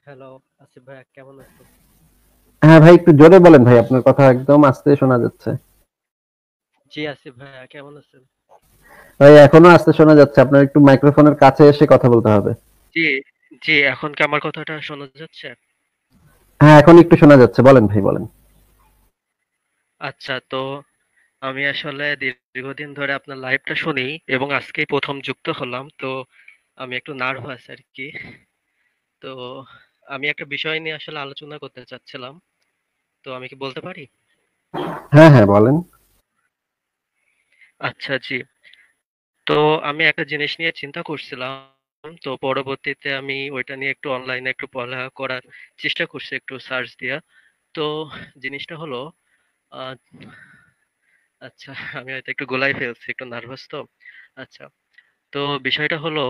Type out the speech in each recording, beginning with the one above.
Hello, Asif ভাইয়া কেমন আছেন? হ্যাঁ ভাই, একটু জোরে বলেন ভাই, আপনার কথা একদম আস্তে শোনা যাচ্ছে। জি আসিফ ভাইয়া কেমন আছেন? ভাই এখনো আস্তে শোনা যাচ্ছে, আপনার একটু মাইক্রোফোনের কাছে এসে কথা বলতে হবে। জি, জি এখন কি আমার কথাটা শোনা যাচ্ছে? হ্যাঁ, এখন একটু শোনা যাচ্ছে, বলেন ভাই বলেন। আচ্ছা তো আমি আসলে দীর্ঘদিন ধরে আপনার লাইভটা শুনি এবং আজকেই প্রথম যুক্ত হলাম তো আমি একটু নার্ভাস আর কি। তো আমি একটা বিষয় নিয়ে আসলে আলোচনা করতে চাচ্ছিলাম। তো আমি কি বলতে পারি? হ্যাঁ হ্যাঁ বলেন। আচ্ছা জি। তো আমি একটা জিনিস নিয়ে চিন্তা করছিলাম। তো পরবর্তীতে আমি ওইটা নিয়ে একটু অনলাইনে একটু পড়ালেখা করার চেষ্টা করছি একটু সার্চ দিয়া। তো জিনিসটা হলো আহ আচ্ছা আমি হয়তো একটু গোলাই ফেলছি, একটু নার্ভাস তো। আচ্ছা, তো বিষয়টা হলো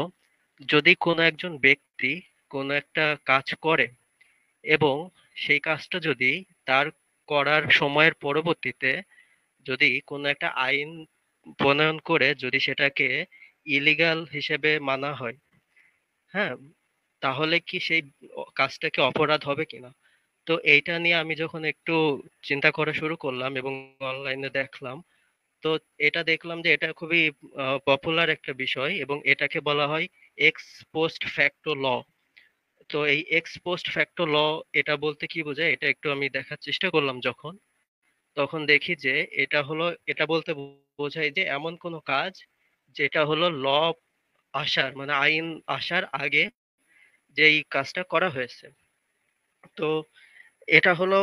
যদি কোনো একজন ব্যক্তি কোনো একটা কাজ করে এবং সেই কাজটা যদি তার করার সময়ের পরবর্তীতে যদি কোনো একটা আইন প্রণয়ন করে যদি সেটাকে ইলিগাল হিসেবে মানা হয়, হ্যাঁ, তাহলে কি সেই কাজটাকে অপরাধ হবে কিনা? তো এইটা নিয়ে আমি যখন একটু চিন্তা করা শুরু করলাম এবং অনলাইনে দেখলাম, তো এটা দেখলাম যে এটা খুবই পপুলার একটা বিষয় এবং এটাকে বলা হয় এক্স পোস্ট ফ্যাক্টো ল। তো এই এক্স পোস্ট ফ্যাক্টো ল এটা বলতে কি বোঝায় এটা একটু আমি দেখার চেষ্টা করলাম যখন, তখন দেখি যে এটা বলতে বোঝায় যে এমন কোনো কাজ যেটা হলো ল আসার মানে আইন আসার আগে যেই কাজটা করা হয়েছে। তো এটা হলো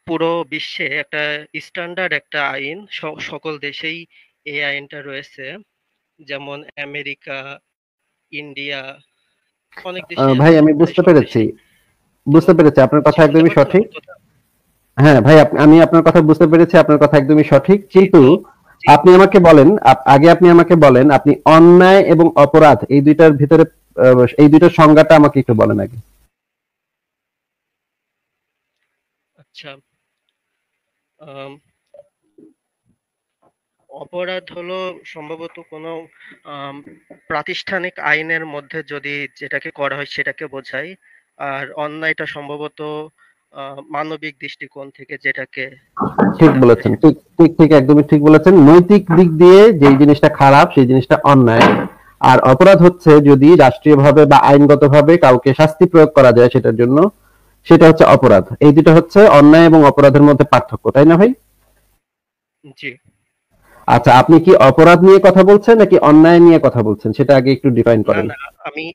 পুরো বিশ্বে একটা স্ট্যান্ডার্ড একটা আইন, সকল দেশেই এই আইনটা রয়েছে, যেমন আমেরিকা, ইন্ডিয়া, অনেক দেশে ভাই আছে, আমি প্রায় বুঝতে সব পেরেছি, দেশেই। তো বুঝতে পেরেছি আপনার জি কথা শুনতে একদমই পাচ্ছেন সঠিক। আমার কথা? হ্যাঁ ভাই, আমি আপনার কথা বুঝতে পেরেছি, আপনার কথা একদমই সঠিক, জি কিন্তু তো আপনি আমাকে বলেন, আগে আপনি আমাকে বলেন, আপনি অন্যায় এবং অপরাধ এই দুইটার ভিতরে এই দুইটার সংজ্ঞাটা আমাকে একটু বলেন আগে। আচ্ছা, অপরাধ হলো সম্ভবত কোনো আম, প্রাতিষ্ঠানিক আইনের মধ্যে যদি যেটাকে করা হয় সেটাকে বোঝায়। আর অন্যায়টা সম্ভবত মানবিক দৃষ্টিকোণ থেকে যেটাকে ঠিক যেটা করে বলেছেন, সেটা। ঠিক ঠিক ঠিক একদমই ঠিক বলেছেন। নৈতিক দিক দিয়ে যেই জিনিসটা খারাপ সেই জিনিসটা অন্যায়। আর অপরাধ হচ্ছে যদি রাষ্ট্রীয়ভাবে বা আইনগতভাবে কাউকে শাস্তি প্রয়োগ করা যায় সেটার জন্য, সেটা হচ্ছে অপরাধ। এই দুটো হচ্ছে অন্যায় এবং অপরাধের মধ্যে পার্থক্য, তাই না ভাই? জি। আচ্ছা, আপনি কি অপরাধ নিয়ে কথা বলছেন নাকি অন্যায় নিয়ে কথা বলছেন, সেটা আগে একটু ডিফাইন না করেন। না আমি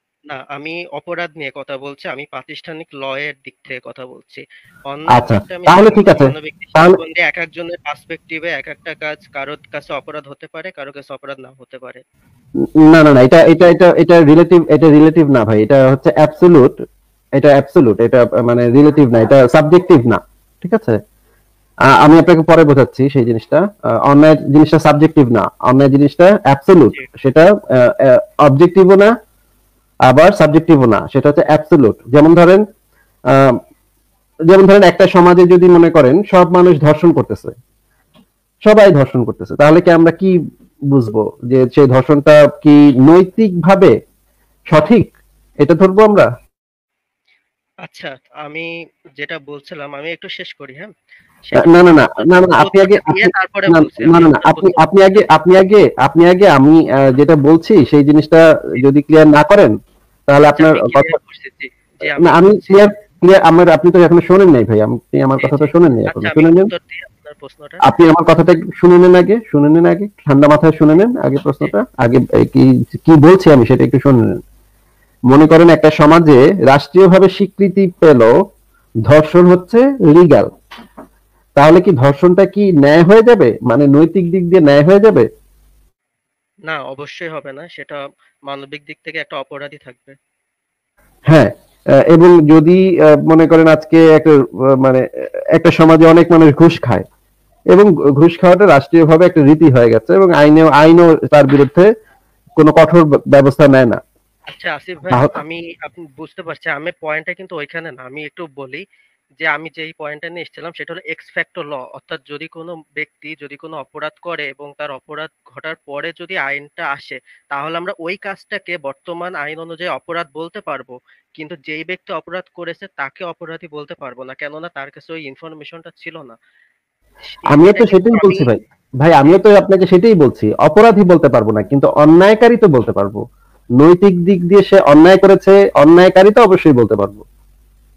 আমি অপরাধ নিয়ে কথা বলছি, আমি প্রাতিষ্ঠানিক ল এর দিক থেকে কথা বলছি। অন্যায়ের আচ্ছা, দিকটা আমি তাহলে দেখলাম ঠিক যে আছে। মানবিক তাহলে দৃষ্টিকোণ দিয়ে এক একজনের পার্সপেক্টিভে এক একটা কাজ কারোর কাছে অপরাধ হতে পারে, কারো কাছে অপরাধ না হতে পারে। না না না, এটা রিলেটিভ, এটা রিলেটিভ না ভাই, এটা হচ্ছে অ্যাবসলিউট। এটা অ্যাবসলিউট, এটা মানে রিলেটিভ না, এটা সাবজেক্টিভ না। ঠিক আছে? আমি আপনাকে পরে বোঝাচ্ছি সেই জিনিসটা। অন্যায় জিনিসটা সাবজেক্টিভ না, অন্যায় জিনিসটা অ্যাবসলিউট। জি। সেটা অবজেক্টিভও না, আবার সাবজেক্টিভও না, সেটা হচ্ছে অ্যাবসলিউট। আহ, যেমন ধরেন একটা সমাজে যদি মনে করেন সব মানুষ ধর্ষণ করতেছে, সবাই ধর্ষণ করতেছে, তাহলে কি আমরা কি বুঝবো যে সেই ধর্ষণটা কি নৈতিকভাবে সঠিক? এটা ধরবো আমরা? আচ্ছা, আমি যেটা বলছিলাম আমি একটু শেষ করি, হ্যাঁ? না না না আপনার না না, প্রশ্নের আপনি আগে উত্তরটা দিয়ে আপনি তারপরে না বলছি, না আমি না না, আপনার আপনি প্রশ্নের আপনি উত্তরটা আগে দিয়ে। আপনি আগে আমি যেটা বলছি সেই জিনিসটা যদি ক্লিয়ার না করেন, তাহলে আচ্ছা আপনার আমি কথা। ক্লিয়ার করছি, জি। জি আমি না, আমি বলছি। ক্লিয়ার ক্লিয়ার আমার, আপনি তো এখনো শোনেন নাই ভাই, আপনি আমার জি, কথা জি। তো শোনেন নাই, আচ্ছা এখনো আমি শুনে নেন। উত্তর দিই আপনার প্রশ্নটার। আপনি আমার কথাটা একটু শুনে নেন আগে, শুনে নেন আগে, ঠান্ডা মাথায় শুনে নেন আগে জি, প্রশ্নটা আগে। কি কি বলছি আমি সেটা একটু শুনে নেন। মনে করেন একটা সমাজে রাষ্ট্রীয়ভাবে স্বীকৃতি পেল ধর্ষণ হচ্ছে লিগ্যাল, তাহলে কি ধর্ষণটা কি ন্যায় হয়ে যাবে, মানে নৈতিক দিক দিয়ে ন্যায় হয়ে যাবে? না অবশ্যই হবে না, সেটা মানবিক দিক থেকে একটা অপরাধী থাকবে। হ্যাঁ। এবং যদি মনে করেন আজকে একটা মানে একটা সমাজে অনেক মানুষ ঘুষ খায়, এবং ঘুষ খাওয়াটা রাষ্ট্রীয়ভাবে একটা রীতি হয়ে গেছে, এবং আইনও তার বিরুদ্ধে কোনো কঠোর ব্যবস্থা নেয় না। আচ্ছা আসিফ ভাই, তাহলে আপনি বুঝতে পারছি, আমি পয়েন্টটা কিন্তু ওইখানে না, আমি একটু বলি যে আমি যেই পয়েন্টটা নিয়ে এসেছিলাম সেটা হলো এক্স ফ্যাক্টর ল, অর্থাৎ যদি কোনো ব্যক্তি যদি কোনো অপরাধ করে এবং তার অপরাধ ঘটার পরে যদি আইনটা আসে, তাহলে আমরা ওই কাজটাকে বর্তমান আইন অনুযায়ী অপরাধ বলতে পারবো, কিন্তু যেই ব্যক্তি অপরাধ করেছে তাকে অপরাধী বলতে পারবো না, কেননা তার কাছে ওই ইনফরমেশনটা ছিল না। আমিও এটা তো কিন্তু সেটাই আমি বলছি ভাই। ভাই আমিও তো আপনাকে সেটাই বলছি, অপরাধী বলতে পারবো না কিন্তু অন্যায়কারী তো বলতে পারবো। নৈতিক দিক দিয়ে সে অন্যায় করেছে, অন্যায়কারী তো অবশ্যই বলতে পারবো।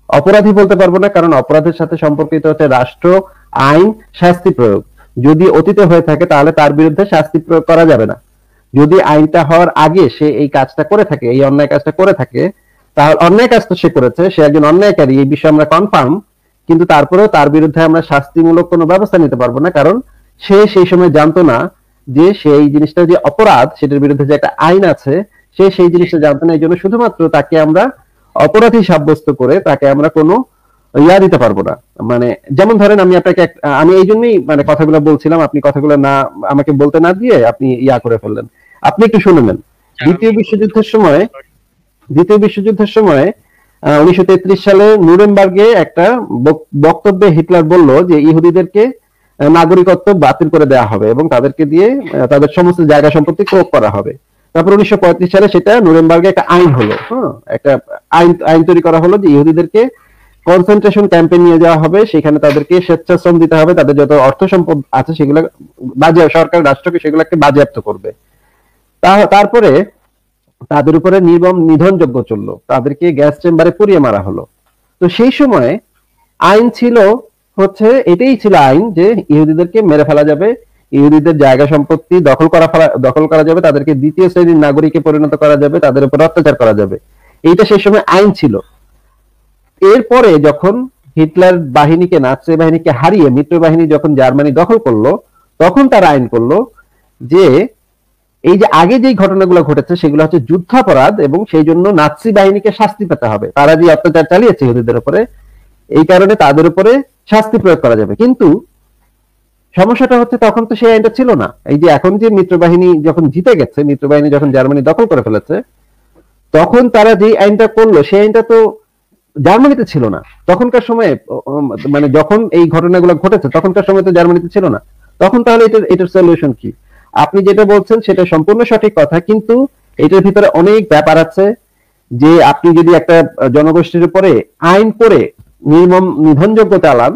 অপরাধী বলতে পারবো না, কারণ অপরাধের সাথে সম্পর্কিত হচ্ছে রাষ্ট্র, আইন, শাস্তি প্রয়োগ। যদি অতীতে হয়ে থাকে তাহলে তার বিরুদ্ধে শাস্তি প্রয়োগ করা যাবে না। যদি আইনটা হওয়ার আগে সে এই কাজটা করে থাকে, এই অন্যায় কাজটা করে থাকে, তাহলে অন্যায় কাজ তো সে করেছে, সে একজন অন্যায়কারী, এই বিষয়ে আমরা কনফার্ম। কিন্তু তারপরেও তার বিরুদ্ধে আমরা শাস্তিমূলক কোনো ব্যবস্থা নিতে পারবো না, কারণ সে সেই সময় জানতো না যে সেই জিনিসটা যে অপরাধ, সেটার বিরুদ্ধে যে একটা আইন আছে, সে সেই জি জিনিসটা জানতো না। এই জন্য শুধুমাত্র তাকে আমরা অপরাধী সাব্যস্ত করে তাকে আমরা কোনো ইয়া দিতে পারবো না। মানে যেমন ধরেন আমি আপনাকে আমি এই জন্যই মানে কথাগুলো বলছিলাম, আপনি কথাগুলো না আমাকে বলতে না দিয়ে আপনি ইয়া করে ফেললেন। আপনি একটু শুনে নেন। আমি দ্বিতীয় বিশ্বযুদ্ধের সময় দ্বিতীয় বিশ্বযুদ্ধের সময় 1933 সালে নুরেমবার্গে একটা বক্তব্যে হিটলার বলল যে ইহুদিদেরকে নাগরিকত্ব বাতিল করে দেওয়া হবে এবং তাদেরকে দিয়ে তাদের সমস্ত জায়গা সম্পত্তি ক্রয় করা হবে। তারপর 1935 সালে সেটা নুরেমবার্গে একটা আইন হলো। হ্যাঁ, একটা আইন আইন তৈরি করা হলো যে ইহুদিদেরকে কনসেন্ট্রেশন ক্যাম্পে নিয়ে যাওয়া হবে, সেখানে তাদেরকে স্বেচ্ছাশ্রম দিতে হবে, তাদের যত অর্থ সম্পদ আছে সেগুলো বাজেয়াপ্ত, সরকার রাষ্ট্রকে সেগুলোকে বাজেয়াপ্ত করবে। তারপরে তাদের উপরে নির্মম নিধনযজ্ঞ চললো, তাদেরকে গ্যাস চেম্বারে পুড়িয়ে মারা হলো। তো সেই সময় আইন ছিল হচ্ছে, এটাই ছিল আইন যে ইহুদিদেরকে মেরে ফেলা যাবে, ইহুদিদের জায়গা সম্পত্তি দখল করা যাবে, তাদেরকে দ্বিতীয় শ্রেণীর নাগরিকে পরিণত করা যাবে, তাদের উপর অত্যাচার করা যাবে। এইটা সেই সময় আইন ছিল। এরপরে যখন হিটলার বাহিনীকে, নাৎসি বাহিনীকে হারিয়ে মিত্র বাহিনী যখন জার্মানি দখল করলো, তখন তারা আইন করলো যে এই যে আগে যেই ঘটনাগুলো ঘটেছে সেগুলো হচ্ছে যুদ্ধাপরাধ এবং সেই জন্য নাৎসি বাহিনীকে শাস্তি পেতে হবে। তারা যে অত্যাচার চালিয়েছে ইহুদিদের উপরে, এই কারণে তাদের উপরে শাস্তি প্রয়োগ করা যাবে। কিন্তু সমস্যাটা হচ্ছে তখন তো সেই আইনটা ছিল না। এই যে এখন যে মিত্রবাহিনী যখন জিতে গেছে, মিত্রবাহিনী যখন জার্মানি দখল করে ফেলেছে, তখন তারা যে আইনটা করলো সেই আইনটা তো জার্মানিতে ছিল না তখনকার সময়ে। মানে যখন এই ঘটনাগুলো ঘটেছে তখনকার সময় তো জার্মানিতে ছিল না। তখন তাহলে এটার সলিউশন কি? আপনি যেটা বলছেন সেটা সম্পূর্ণ সঠিক কথা, কিন্তু এটার ভিতরে অনেক ব্যাপার আছে। যে আপনি যদি একটা জনগোষ্ঠীর উপরে আইন করে নির্মম নিধনযোগ্য চালান,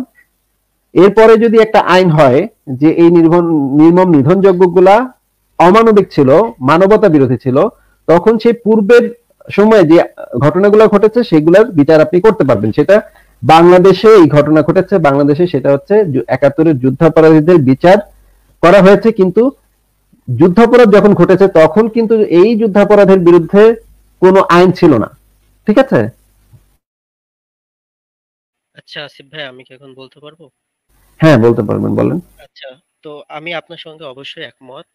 এরপরে যদি একটা আইন হয় যে এই নির্মম নিধনযোগ্য গুলা অমানবিক ছিল, মানবতা বিরোধী ছিল, তখন সেই পূর্বের সময়ে যে ঘটনাগুলো ঘটেছে সেগুলোর বিচার আপনি করতে পারবেন। সেটা বাংলাদেশে এই ঘটনা ঘটেছে, বাংলাদেশে সেটা হচ্ছে 71-এর যুদ্ধাপরাধীদের বিচার করা হয়েছে। কিন্তু যুদ্ধাপরাধ যখন ঘটেছে তখন কিন্তু এই যুদ্ধাপরাধের বিরুদ্ধে কোনো আইন ছিল না। ঠিক আছে? আচ্ছা আসিফ ভাই, আমি কি এখন বলতে পারবো? হ্যাঁ, বলতে পারবেন, বলেন। আচ্ছা, তো আমি আপনার সঙ্গে অবশ্যই একমত।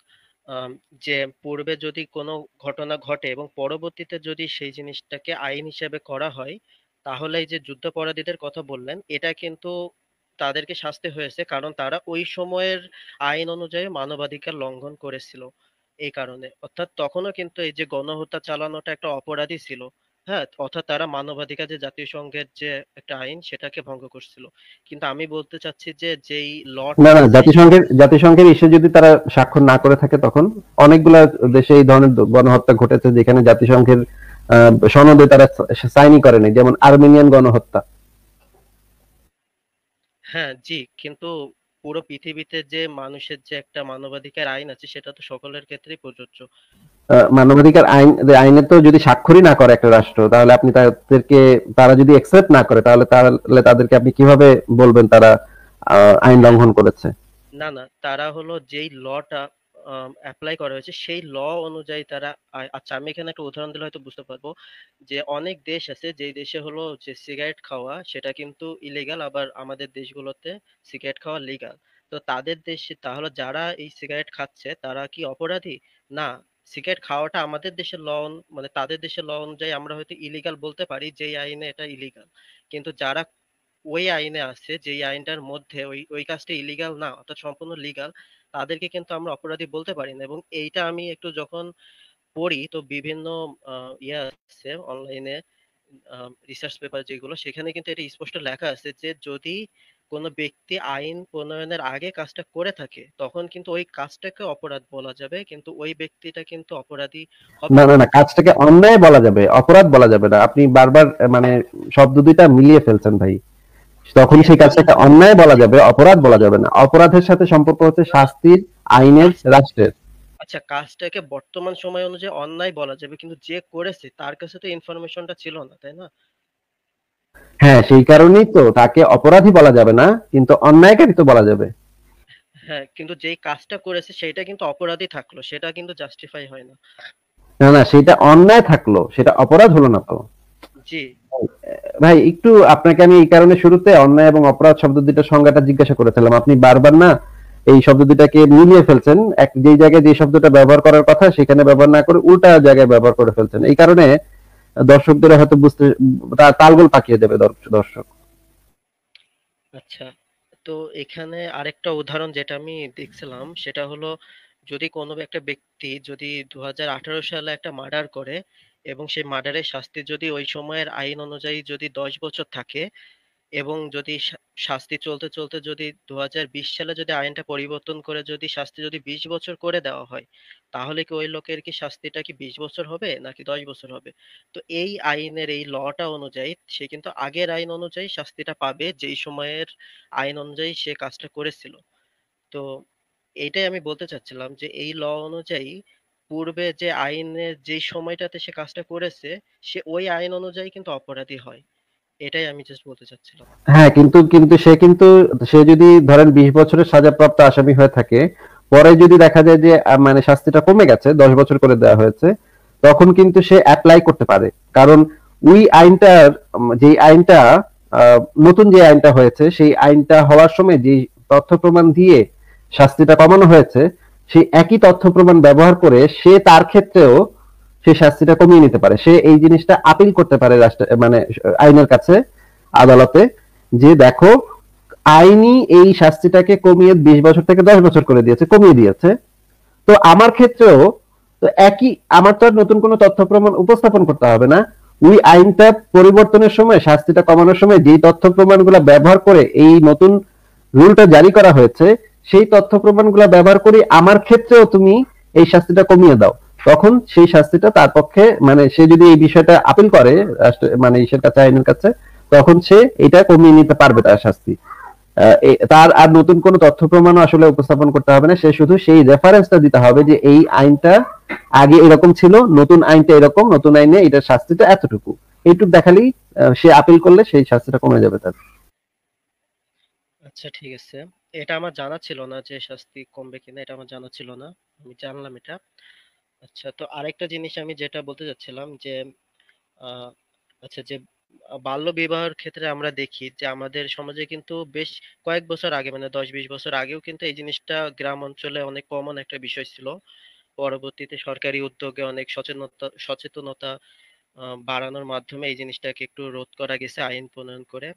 আম, যে পূর্বে যদি কোনো ঘটনা ঘটে এবং পরবর্তীতে যদি সেই জিনিসটাকে আইন হিসেবে করা হয়, তাহলে এই যে যুদ্ধাপরাধীদের কথা বললেন, এটা কিন্তু তাদেরকে শাস্তি হয়েছে, কারণ তারা ওই সময়ের আইন অনুযায়ী মানবাধিকার লঙ্ঘন করেছিল। এই কারণে অর্থাৎ তখনও কিন্তু এই যে গণহত্যা চালানোটা একটা অপরাধী ছিল। হ্যাঁ, অর্থাৎ তারা মানবাধিকার যে জাতিসংঘের যে একটা আইন সেটাকে ভঙ্গ করছিল। কিন্তু আমি বলতে চাচ্ছি যে যেই না লটা না, আছে জাতিসংঘের ইস্যু যদি তারা স্বাক্ষর না করে থাকে, তখন অনেকগুলা দেশে এই ধরনের গণহত্যা ঘটেছে যেখানে জাতিসংঘের সনদে তারা সাইনই করেনি, যেমন আর্মেনিয়ান গণহত্যা। হ্যাঁ জি, কিন্তু পুরো পৃথিবীতে যে মানুষের যে একটা মানবাধিকার আইন আছে সেটা তো সকলের ক্ষেত্রেই প্রযোজ্য। মানবাধিকার আইনে তো যদি স্বাক্ষরই না করে একটা রাষ্ট্র, তাহলে আপনি তাদেরকে, তারা যদি একসেপ্ট না করে, তাহলে তাহলে তাদেরকে আপনি কিভাবে বলবেন তারা আইন হ্যাঁ, লঙ্ঘন করেছে? না না, তারা হলো যেই লটা অ্যাপ্লাই করা হয়েছে সেই ল অনুযায়ী তারা আচ্ছা, আমি এখানে একটা উদাহরণ দিলে হয়তো বুঝতে পারবো। যে অনেক দেশ আছে যেই দেশে হলো যে সিগারেট খাওয়া সেটা কিন্তু ইলিগাল, আবার আমাদের দেশগুলোতে সিগারেট খাওয়া লিগাল। তো তাদের দেশে তাহলে যারা এই সিগারেট খাচ্ছে তারা কি অপরাধী? না, সিগারেট খাওয়াটা আমাদের দেশের মানে তাদের দেশের ল অনুযায়ী আমরা হয়তো ইলিগাল বলতে পারি, যেই আইনে এটা ইলিগাল। কিন্তু যারা ওই আইনে আছে যেই আইনটার মধ্যে ওই ওই কাজটা ইলিগাল না, অর্থাৎ সম্পূর্ণ লিগাল, তাদেরকে কিন্তু আমরা অপরাধী বলতে পারি না। এবং এইটা আমি একটু যখন পড়ি তো বিভিন্ন ইয়ে আছে অনলাইনে, রিসার্চ পেপার যেগুলো, সেখানে কিন্তু এটা স্পষ্ট লেখা আছে যে যদি কোনো ব্যক্তি আইন প্রণয়নের আগে কাজটা করে থাকে তখন কিন্তু ওই কাজটাকে অপরাধ বলা যাবে, কিন্তু ওই ব্যক্তিটা কিন্তু অপরাধী হবে না না। না না, কাজটাকে অন্যায় বলা যাবে, অপরাধ বলা যাবে না। আপনি বারবার মানে শব্দ দুইটা মিলিয়ে ফেলছেন ভাই। জি তখন সেই আমি কাজটাকে অন্যায় বলা যাবে, অপরাধ বলা যাবে না। অপরাধের সাথে সম্পর্ক হচ্ছে না, শাস্তির, আইনের, কাজ রাষ্ট্রের। আচ্ছা কাজটাকে বর্তমান সময় অনুযায়ী অন্যায় বলা যাবে, কিন্তু যে করেছে তার কাছে তো ইনফরমেশনটা ছিল না, তাই না? হ্যাঁ, সেই কারণেই তো তাকে অপরাধী বলা যাবে না, কিন্তু অন্যায়কারী তো বলা যাবে। হ্যাঁ, কিন্তু যেই কাজটা করেছে সেটা কিন্তু অপরাধী থাকলো, সেটা কিন্তু জাস্টিফাই হয় না। না না, সেটা অন্যায় থাকলো, সেটা অপরাধ হলো না তো। জি। ভাই একটু আপনাকে আমি এই কারণে শুরুতে অন্যায় এবং অপরাধ শব্দ দুইটার সংজ্ঞাটা জিজ্ঞাসা করেছিলাম, আপনি বারবার না এই শব্দ দুইটাকে মিলিয়ে ফেলছেন। এক যেই জায়গায় যে শব্দটা ব্যবহার করার কথা সেখানে ব্যবহার না করে উল্টা জায়গায় ব্যবহার করে ফেলছেন। এই কারণে দর্শকদের হয়তো বুঝতে তালগোল পাকিয়ে দেবে দর্শক। আচ্ছা, তো এখানে আরেকটা উদাহরণ যেটা আমি দেখছিলাম সেটা হলো, যদি কোনো একটা ব্যক্তি যদি 2018 সালে একটা মার্ডার করে এবং সেই মার্ডারের শাস্তি যদি ওই সময়ের আইন অনুযায়ী যদি 10 বছর থাকে, এবং যদি শাস্তি চলতে চলতে যদি 2020 সালে যদি আইনটা পরিবর্তন করে যদি শাস্তি যদি 20 বছর করে দেওয়া হয়, তাহলে কি ওই লোকের কি শাস্তিটা কি 20 বছর হবে নাকি 10 বছর হবে? তো এই আইনের এই লটা অনুযায়ী সে কিন্তু আগের আইন অনুযায়ী শাস্তিটা পাবে যেই সময়ের আইন অনুযায়ী সে কাজটা করেছিল। তো এইটাই আমি বলতে চাচ্ছিলাম যে এই ল অনুযায়ী পূর্বে যে আইনের যে সময়টাতে সে কাজটা করেছে, সে ওই আইন অনুযায়ী কিন্তু অপরাধী হয়। এটাই আমি জাস্ট বলতে চাচ্ছিলাম। হ্যাঁ, কিন্তু কিন্তু সে যদি ধরেন 20 বছরের সাজাপ্রাপ্ত আসামি হয়ে থাকে, পরে যদি দেখা যায় যে মানে শাস্তিটা কমে গেছে, 10 বছর করে দেওয়া হয়েছে, তখন কিন্তু সে অ্যাপ্লাই করতে পারে। কারণ ওই আইনটার যে আইনটা নতুন যে আইনটা হয়েছে, সেই আইনটা হওয়ার সময় যে তথ্য প্রমাণ দিয়ে শাস্তিটা কমানো হয়েছে, সেই একই তথ্য প্রমাণ ব্যবহার করে সে তার ক্ষেত্রেও সে শাস্তিটা কমিয়ে নিতে পারে। সে এই জিনিসটা আপিল করতে পারে রাষ্ট্র মানে আইনের কাছে, আদালতে, যে দেখো আইনি এই শাস্তিটাকে কমিয়ে 20 বছর থেকে 10 বছর করে দিয়েছে, কমিয়ে দিয়েছে। তো আমার ক্ষেত্রেও তো একই, আমার তো আর নতুন কোনো তথ্য প্রমাণ উপস্থাপন করতে হবে না। ওই আইনটা পরিবর্তনের সময়, শাস্তিটা কমানোর সময় যেই তথ্য প্রমাণগুলো ব্যবহার করে এই নতুন রুলটা জারি করা হয়েছে, সেই তথ্য প্রমাণগুলো ব্যবহার করে আমার ক্ষেত্রেও তুমি এই শাস্তিটা কমিয়ে দাও। তখন সেই শাস্তিটা তার পক্ষে, মানে সে যদি এই বিষয়টা আপিল করে মানে ইসের কাছে, আইনের কাছে, তখন সে এটা কমিয়ে নিতে পারবে তার শাস্তি। তার আর নতুন কোনো তথ্য প্রমাণও আসলে উপস্থাপন করতে হবে না, সে শুধু সেই রেফারেন্সটা দিতে হবে যে এই আইনটা আগে এরকম ছিল, নতুন আইনটা এরকম, নতুন আইনে এটার শাস্তিটা এতটুকু। এইটুকু দেখালেই সে আপিল করলে সেই শাস্তিটা কমে যাবে তার। আচ্ছা ঠিক আছে, এটা আমার জানা ছিল না যে শাস্তি কমবে কিনা, এটা আমার জানা ছিল না, আমি জানলাম এটা। আচ্ছা, তো আরেকটা জিনিস আমি যেটা বলতে চাচ্ছিলাম যে আহ, আচ্ছা যে বাল্য বিবাহের ক্ষেত্রে আমরা দেখি যে আমাদের সমাজে কিন্তু বেশ কয়েক বছর আগে, মানে 10-20 বছর আগেও কিন্তু এই জিনিসটা গ্রাম অঞ্চলে অনেক কমন একটা বিষয় ছিল। পরবর্তীতে সরকারি উদ্যোগে অনেক সচেতনতা বাড়ানোর মাধ্যমে এই জিনিসটাকে একটু রোধ করা গেছে আইন প্রণয়ন করে।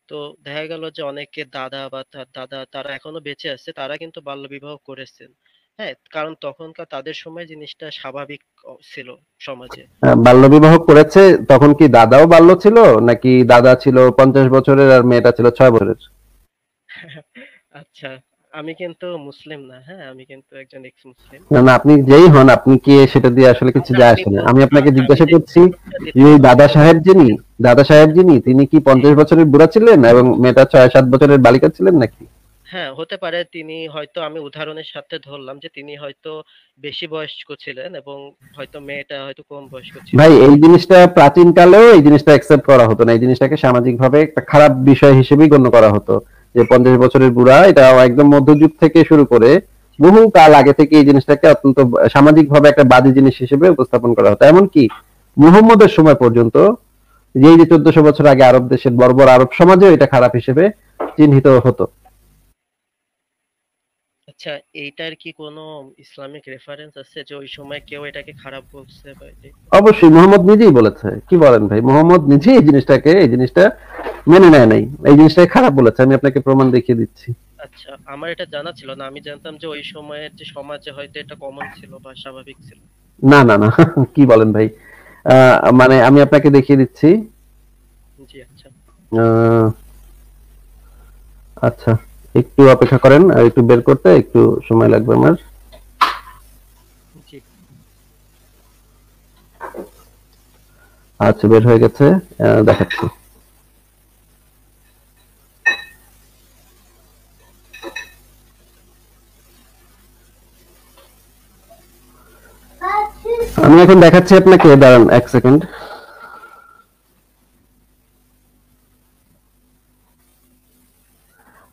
তো দেখা গেল যে অনেকে দাদা বা তার দাদা তারা এখনো বেঁচে আছে, তারা কিন্তু বাল্যবিবাহ করেছেন। হ্যাঁ, কারণ তখনকার তাদের সময় জিনিসটা স্বাভাবিক ছিল সমাজে। বাল্যবিবাহ করেছে, তখন কি দাদাও বাল্য ছিল, নাকি দাদা ছিল 50 বছরের আর মেয়েটা ছিল 6 বছরের? আচ্ছা, আমি কিন্তু মুসলিম না, হ্যাঁ আমি কিন্তু একজন এক্স মুসলিম। না না, আপনি যেই হন, আপনি কি সেটা দিয়ে আসলে কিছু আচ্ছা যায় আমি আসে না। আমি বলছি, আপনাকে আচ্ছা আমি জিজ্ঞাসা যে করছি উত্তরটা যে দিচ্ছিলাম সেটা হচ্ছে, দাদা সাহেব যিনি, তিনি কি জি, 50 বছরের বুড়া ছিলেন এবং মেয়েটা 6-7 বছরের বালিকা ছিলেন নাকি? হ্যাঁ হতে পারে তিনি হয়তো, আমি উদাহরণের সাথে ধরলাম যে তিনি হয়তো বেশি বয়স্ক ছিলেন এবং হয়তো মেয়েটা হয়তো কম বয়স্ক ছিল। ভাই এই জিনিসটা প্রাচীন কালেও এই জিনিসটা অ্যাকসেপ্ট করা হতো না, এই জিনিসটাকে সামাজিক ভাবে একটা খারাপ বিষয় হিসেবেই গণ্য করা হতো। যে 50 বছরের বুড়া, এটা একদম মধ্যযুগ থেকে শুরু করে বহু কাল আগে থেকে এই জিনিসটাকে অত্যন্ত সামাজিক ভাবে একটা বাজে জিনিস হিসেবে উপস্থাপন করা হতো। এমনকি মুহাম্মদের সময় পর্যন্ত, যে 1400 বছর আগে আরব দেশের বর্বর আরব সমাজেও এটা খারাপ হিসেবে চিহ্নিত হতো। আচ্ছা, এইটার কি কোনো ইসলামিক রেফারেন্স আছে যে ওই সময় কেউ এটাকে খারাপ বলছে বা অবশ্যই মুহাম্মদ নিজেই বলেছে। কি বলেন ভাই, মুহাম্মদ নিজেই এই জিনিসটা মেনে নেয় নাই, এই জিনিসটাকে খারাপ বলেছে। আমি আপনাকে প্রমাণ দেখিয়ে দিচ্ছি। আচ্ছা, আমার এটা জানা ছিল না, আমি জানতাম যে ওই সময়ের যে সমাজে হয়তো এটা কমন ছিল বা স্বাভাবিক ছিল। না না না, কি বলেন ভাই, মানে আমি আপনাকে দেখিয়ে দিচ্ছি। জি আচ্ছা। আহ, আচ্ছা, একটু অপেক্ষা করেন, আর একটু বের করতে একটু সময় লাগবে আমার। জি আচ্ছা, বের হয়ে গেছে, দেখাচ্ছি। আমি এখন দেখাচ্ছি আপনাকে, দাঁড়ান এক সেকেন্ড।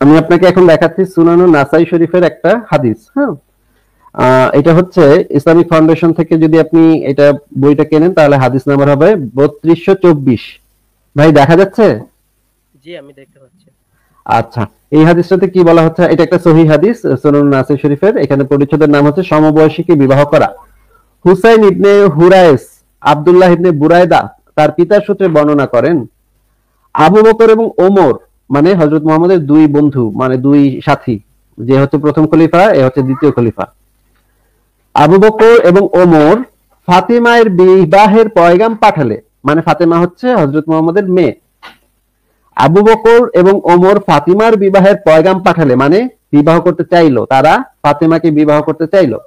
আমি আপনাকে এখন দেখাচ্ছি সুনানুন নাসাই শরীফের একটা হাদিস। হ্যাঁ, এটা হচ্ছে ইসলামিক ফাউন্ডেশন থেকে, যদি আপনি এটা বইটা কেনেন তাহলে হাদিস নাম্বার হবে 3224। ভাই দেখা যাচ্ছে? জি আমি দেখতে পাচ্ছি। আচ্ছা, এই হাদিসটাতে কি বলা হচ্ছে? এটা একটা সহিহ হাদিস সুনানুন নাসাই শরীফের। এখানে পরিচ্ছেদের নাম হচ্ছে সমবয়সীকে বিবাহ করা। হুসাইন ইবনে হুরায়েস আব্দুল্লাহ ইবনে বুরায়দা তার পিতার সূত্রে বর্ণনা করেন, আবু বকর এবং ওমর মানে হযরত মুহাম্মদের দুই বন্ধু, মানে দুই সাথী, যে হচ্ছে প্রথম খলিফা, এ হচ্ছে দ্বিতীয় খলিফা। আবু বকর এবং ওমর ফাতিমায়ের বিবাহের পয়গাম পাঠালে, মানে ফাতেমা হচ্ছে হযরত মুহাম্মদের মেয়ে। আবু বকর এবং ওমর ফাতিমার বিবাহের পয়গাম পাঠালে, মানে বিবাহ করতে চাইলো, তারা ফাতেমাকে বিবাহ করতে চাইলো।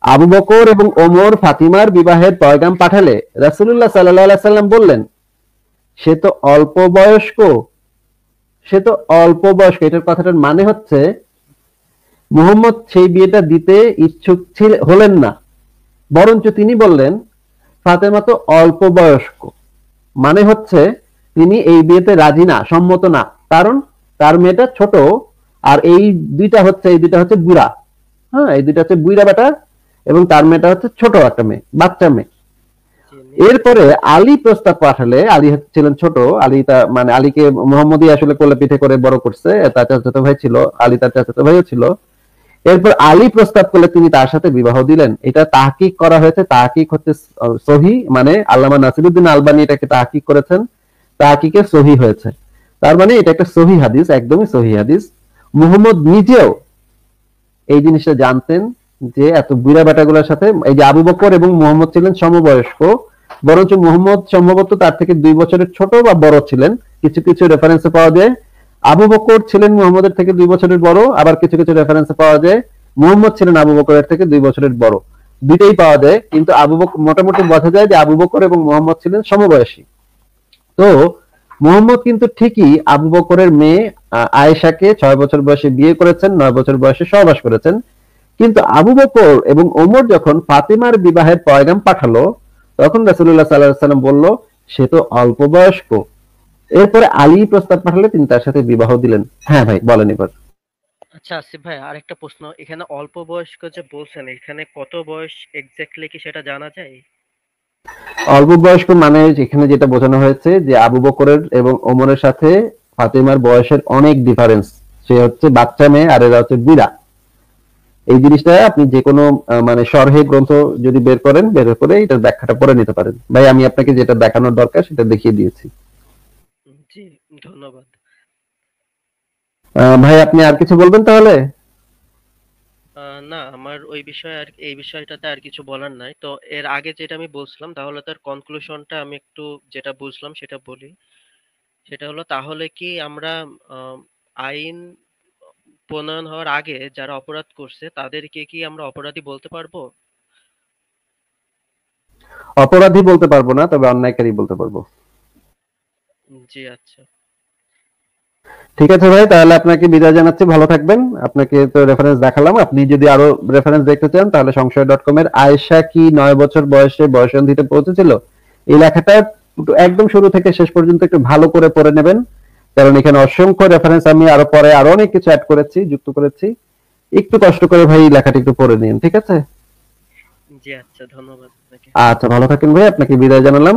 আবু বকর এবং ওমর ফাতিমার বিবাহের পয়গাম পাঠালে রাসূলুল্লাহ সাল্লাল্লাহু আলাইহি সাল্লাম বললেন, সে তো অল্প বয়স্ক, সে তো অল্প বয়স্ক। এটার কথাটার মানে হচ্ছে মুহাম্মদ সেই বিয়েটা দিতে ইচ্ছুক হলেন না, বরঞ্চ তিনি বললেন ফাতেমা তো অল্প বয়স্ক, মানে হচ্ছে তিনি এই বিয়েতে রাজি না, সম্মত না। কারণ তার মেয়েটা ছোট, আর এই দুইটা হচ্ছে বুড়া। হ্যাঁ, এই দুইটা হচ্ছে বুইড়া বেটা, এবং তার মেয়েটা হচ্ছে ছোট একটা মেয়ে, বাচ্চা মেয়ে। জি নিশ্চয়ই। এরপরে আলী প্রস্তাব পাঠালে, আলী ছিলেন ছোট, আলী মানে আলীকে মোহাম্মদই আসলে কোলে পিঠে করে বড় করছে, তার চাচাতো ভাই ছিল, আলী তার চাচাতো ভাইও ছিল। এরপর আলী প্রস্তাব করলে তিনি তার সাথে বিবাহ দিলেন। এটা তাহকিক করা হয়েছে, তাহকিক হচ্ছে সহি, মানে আল্লামা নাসিরুদ্দিন আলবানী এটাকে তাহকিক করেছেন, তাহকিকে সহি হয়েছে। তার মানে এটা একটা সহি হাদিস, একদমই সহি হাদিস। মুহাম্মদ নিজেও এই জিনিসটা জানতেন যে এত বুড়া বেটাগুলোর সাথে, এই যে আবু বকর এবং মুহাম্মদ ছিলেন সমবয়স্ক, বরঞ্চ মুহাম্মদ সম্ভবত তার থেকে 2 বছরের ছোট বা বড় ছিলেন। কিছু কিছু রেফারেন্সে পাওয়া যায় আবু বকর ছিলেন মুহাম্মদের থেকে 2 বছরের বড়, আবার কিছু কিছু রেফারেন্সে পাওয়া যায় মুহাম্মদ ছিলেন আবু বকরের থেকে 2 বছরের বড়। দুইটাই পাওয়া যায়, কিন্তু আবু বকর মোটামুটি বোঝা যায় যে আবু বকর এবং মুহাম্মদ ছিলেন সমবয়সী। তো মুহাম্মদ কিন্তু ঠিকই আবু বকরের মেয়ে আয়েশাকে 6 বছর বয়সে বিয়ে করেছেন, 9 বছর বয়সে সহবাস করেছেন। কিন্তু আবু বকর এবং ওমর যখন ফাতিমার বিবাহের পয়গাম পাঠালো, তখন রাসূলুল্লাহ সাল্লাল্লাহু আলাইহি ওয়াসাল্লাম বলল, সে তো অল্প বয়স্ক। এরপরে আলী প্রস্তাব পাঠালে তিনি তার সাথে বিবাহ দিলেন। হ্যাঁ ভাই, বলেন এবার। আচ্ছা আসিফ ভাই, আরেকটা প্রশ্ন, এখানে অল্প বয়স্ক যে বলছেন, এখানে কত বয়স এক্স্যাক্টলি কি সেটা জানা যায়? অল্প বয়স্ক মানে এখানে যেটা বোঝানো হয়েছে যে আবু বকরের এবং ওমরের সাথে ফাতিমার বয়সের অনেক ডিফারেন্স। সে হচ্ছে বাচ্চা মেয়ে, আর এরা হচ্ছে বুড়া। এই জিনিসটা আপনি যে কোনো মানে সরহে গ্রন্থ যদি বের করেন, বের করে এটার ব্যাখ্যাটা পড়ে নিতে পারেন। ভাই আমি আপনাকে যেটা দেখানোর দরকার সেটা দেখিয়ে দিয়েছি। জি ধন্যবাদ। ভাই আপনি আর কিছু বলবেন তাহলে? না, আমার ওই বিষয়ে আর এই বিষয়টাতে আর কিছু বলার নাই। তো এর আগে যেটা আমি বলছিলাম, তাহলে তার কনক্লুশনটা আমি একটু যেটা বুঝলাম সেটা বলি। সেটা হলো, তাহলে কি আমরা আম, আইন প্রণয়ন হওয়ার আগে যারা অপরাধ করছে তাদেরকে কি আমরা অপরাধী বলতে পারবো? অপরাধী বলতে পারবো না, তবে অন্যায়কারী বলতে পারবো। জি আচ্ছা। ঠিক আছে ভাই, তাহলে আপনাকে বিদায় জানাচ্ছি, ভালো থাকবেন। আপনাকে তো রেফারেন্স দেখালাম, আপনি যদি আরো রেফারেন্স দেখতে চান তাহলে সংশয়.com এর আয়েশা কি 9 বছর বয়সে বয়ঃসন্ধিতে পৌঁছেছিল, এই লেখাটা একদম শুরু থেকে শেষ পর্যন্ত একটু ভালো করে পড়ে নেবেন, কারণ এখানে অসংখ্য রেফারেন্স আমি আরো পরে আরো অনেক কিছু অ্যাড করেছি, যুক্ত করেছি। একটু কষ্ট করে ভাই এই লেখাটা একটু পড়ে নিন, ঠিক আছে? জি আচ্ছা, ধন্যবাদ আপনাকে। আচ্ছা, ভালো থাকেন ভাই, আপনাকে বিদায় জানালাম।